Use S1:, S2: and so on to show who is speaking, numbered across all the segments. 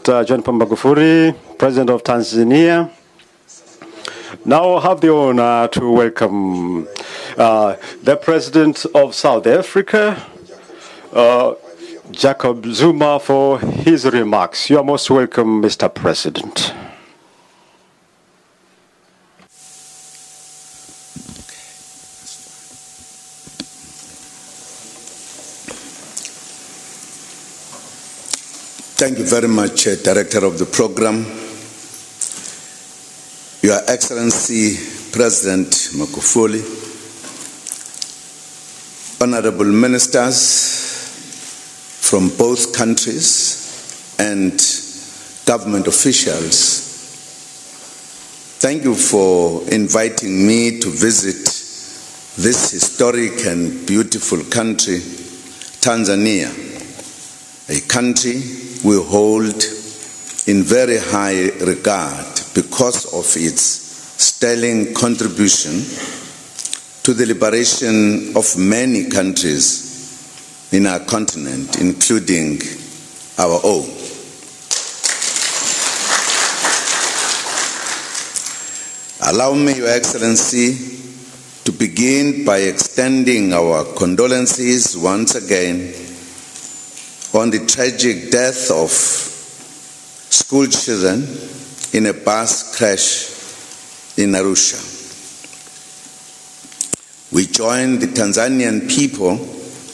S1: Mr. John Magufuli, President of Tanzania. Now I have the honor to welcome the President of South Africa, Jacob Zuma, for his remarks. You are most welcome, Mr. President.
S2: Thank you very much, Director of the Program. Your Excellency, President Magufuli, Honorable Ministers from both countries and government officials, thank you for inviting me to visit this historic and beautiful country, Tanzania, a country we hold in very high regard because of its sterling contribution to the liberation of many countries in our continent, including our own. Allow me, Your Excellency, to begin by extending our condolences once again on the tragic death of school children in a bus crash in Arusha. We join the Tanzanian people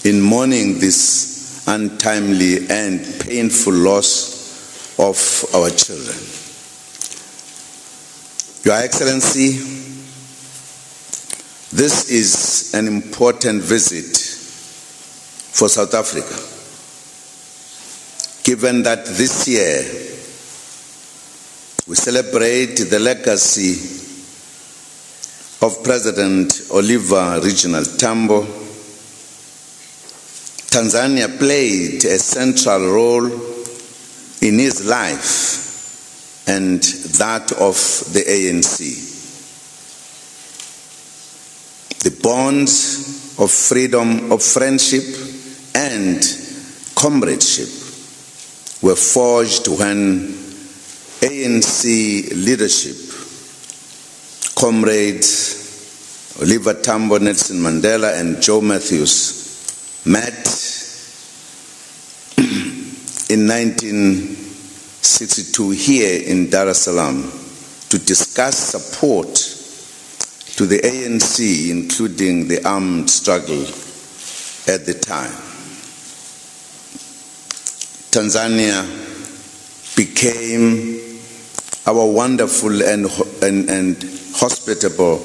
S2: in mourning this untimely and painful loss of our children. Your Excellency, this is an important visit for South Africa, given that this year we celebrate the legacy of President Oliver Reginald Tambo. Tanzania played a central role in his life and that of the ANC. The bonds of freedom, of friendship and comradeship were forged when ANC leadership, comrades Oliver Tambo, Nelson Mandela and Joe Matthews met in 1962 here in Dar es Salaam to discuss support to the ANC, including the armed struggle at the time. Tanzania became our wonderful and hospitable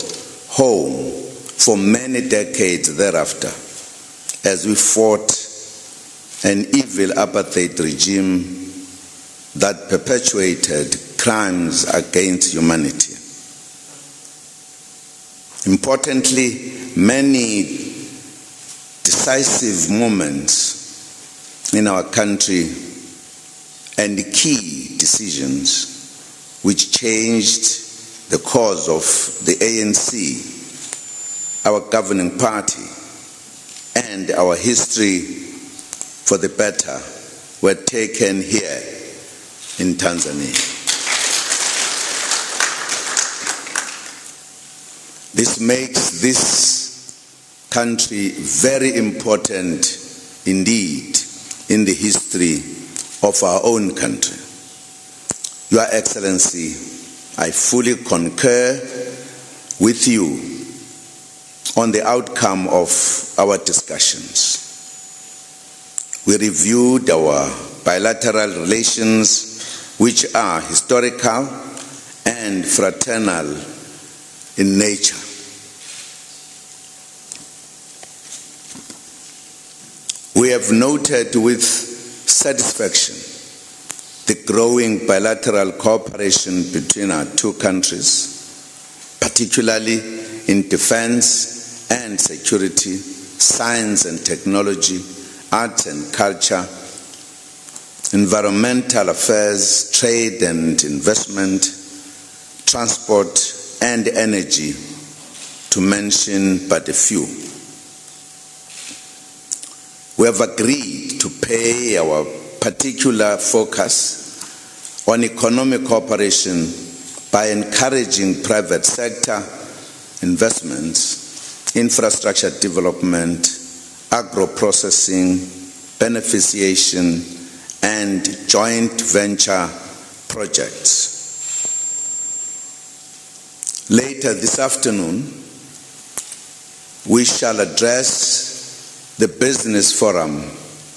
S2: home for many decades thereafter, as we fought an evil apartheid regime that perpetuated crimes against humanity. Importantly, many decisive moments in our country and key decisions which changed the course of the ANC, our governing party, and our history for the better were taken here in Tanzania. This makes this country very important indeed in the history of our own country. Your Excellency, I fully concur with you on the outcome of our discussions. We reviewed our bilateral relations, which are historical and fraternal in nature. We have noted with satisfaction the growing bilateral cooperation between our two countries, particularly in defense and security, science and technology, arts and culture, environmental affairs, trade and investment, transport and energy, to mention but a few. We have agreed to pay our particular focus on economic cooperation by encouraging private sector investments, infrastructure development, agro-processing, beneficiation, and joint venture projects. Later this afternoon, we shall address the business forum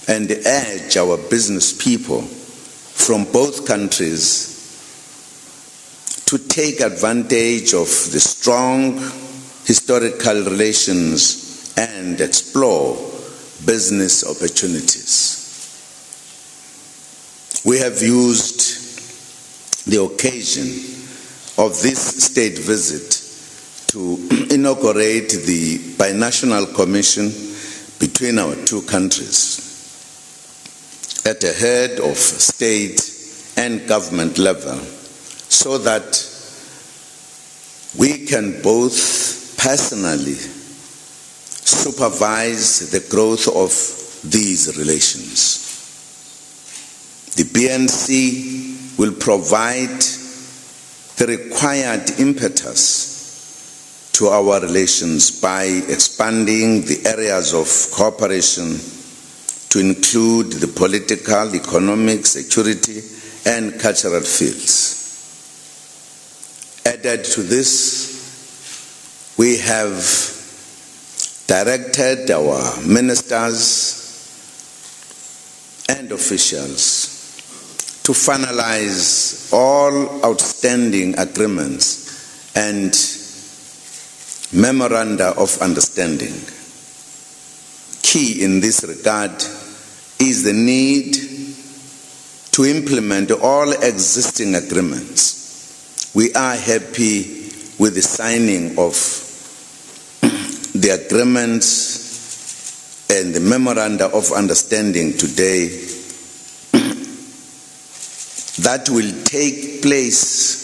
S2: and urge our business people from both countries to take advantage of the strong historical relations and explore business opportunities. We have used the occasion of this state visit to inaugurate the binational commission between our two countries at a head of state and government level, so that we can both personally supervise the growth of these relations. The BNC will provide the required impetus to our relations by expanding the areas of cooperation to include the political, economic, security, and cultural fields. Added to this, we have directed our ministers and officials to finalize all outstanding agreements and memoranda of understanding. Key in this regard is the need to implement all existing agreements. We are happy with the signing of the agreements and the memoranda of understanding today that will take place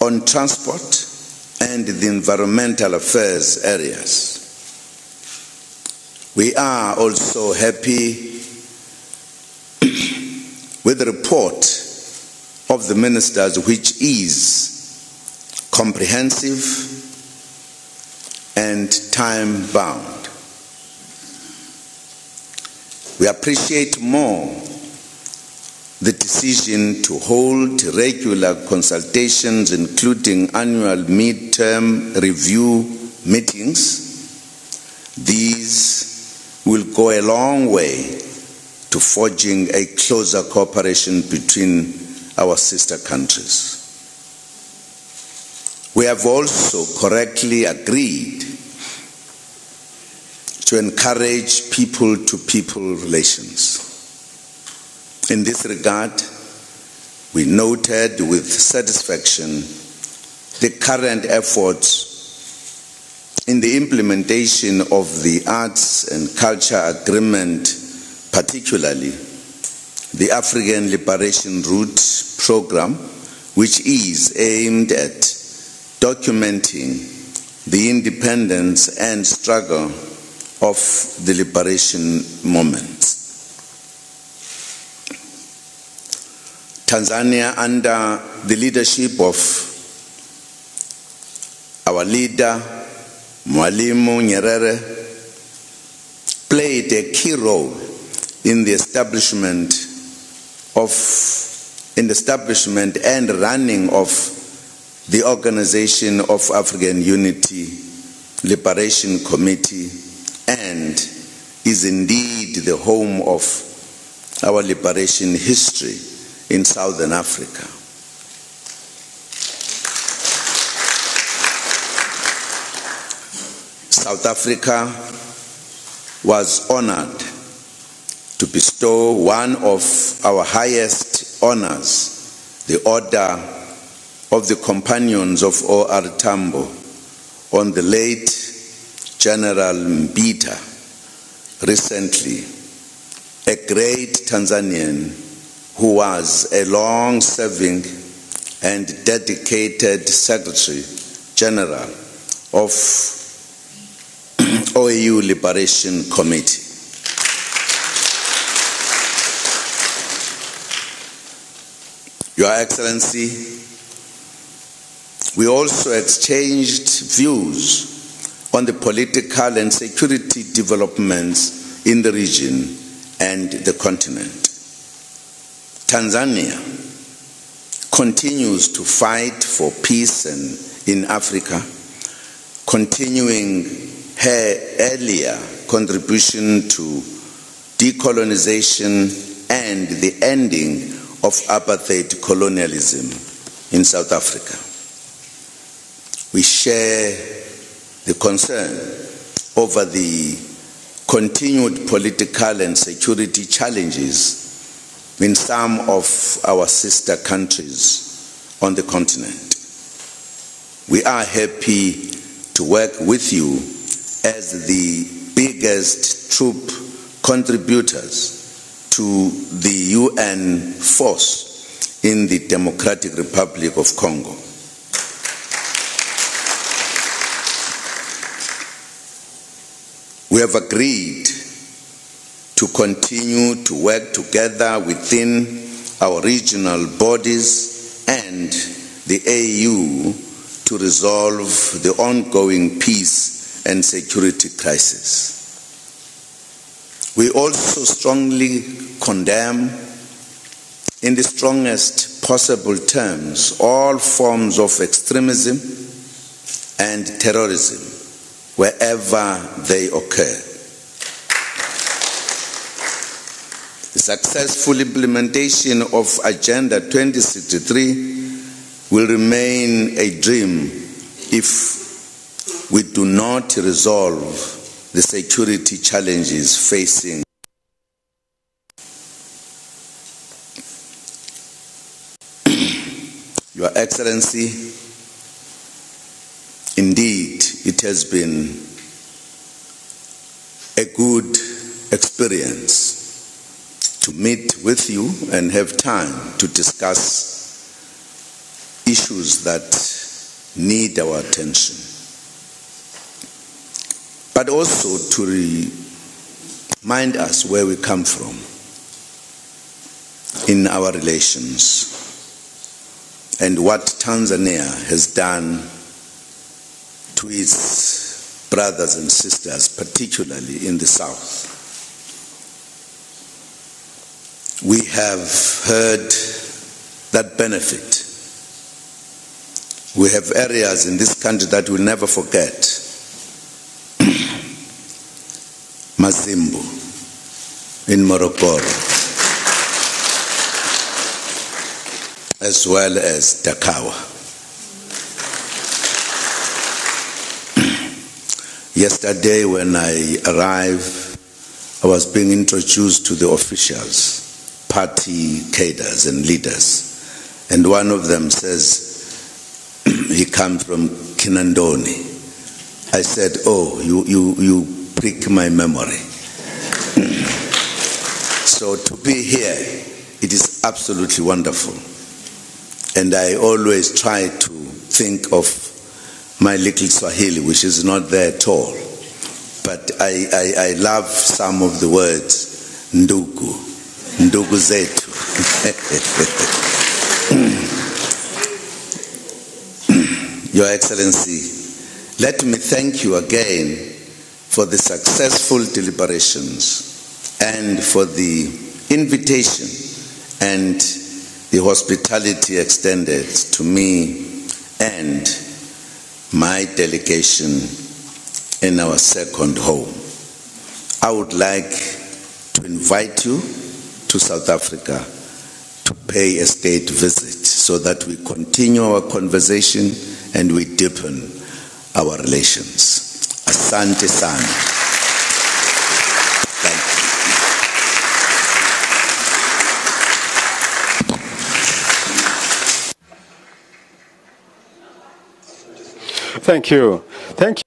S2: on transport and the environmental affairs areas. We are also happy with the report of the ministers, which is comprehensive and time-bound. We appreciate more the decision to hold regular consultations, including annual mid-term review meetings. These will go a long way to forging a closer cooperation between our sister countries. We have also correctly agreed to encourage people-to-people relations. In this regard, we noted with satisfaction the current efforts in the implementation of the Arts and Culture Agreement, particularly the African Liberation Route Program, which is aimed at documenting the independence and struggle of the liberation movement. Tanzania, under the leadership of our leader, Mwalimu Nyerere, played a key role in the establishment and running of the Organization of African Unity Liberation Committee, and is indeed the home of our liberation history in Southern Africa. South Africa was honored to bestow one of our highest honors, the Order of the Companions of O.R. Tambo, on the late General Mbita recently, a great Tanzanian who was a long-serving and dedicated Secretary General of OAU Liberation Committee. Your Excellency, we also exchanged views on the political and security developments in the region and the continent. Tanzania continues to fight for peace in Africa, continuing her earlier contribution to decolonization and the ending of apartheid colonialism in South Africa. We share the concern over the continued political and security challenges in some of our sister countries on the continent. We are happy to work with you as the biggest troop contributors to the UN force in the Democratic Republic of Congo. We have agreed to continue to work together within our regional bodies and the AU to resolve the ongoing peace and security crisis. We also strongly condemn, in the strongest possible terms, all forms of extremism and terrorism wherever they occur. The successful implementation of Agenda 2063 will remain a dream if we do not resolve the security challenges facing. Your Excellency, indeed, it has been a good experience to meet with you and have time to discuss issues that need our attention, but also to remind us where we come from in our relations and what Tanzania has done to its brothers and sisters, particularly in the South. We have heard that benefit. We have areas in this country that we'll never forget. Mazimbu in Morogoro, as well as Dakawa. Yesterday when I arrived, I was being introduced to the officials, party cadres and leaders, and one of them says he comes from Kinondoni. I said, oh, you prick my memory. So to be here, it is absolutely wonderful. And I always try to think of my little Swahili, which is not there at all. But I love some of the words, ndugu, ndugu zetu. Your Excellency, let me thank you again for the successful deliberations and for the invitation and the hospitality extended to me and my delegation in our second home. I would like to invite you to South Africa to pay a state visit so that we continue our conversation and we deepen our relations. Asante sana.
S1: Thank you. Thank you.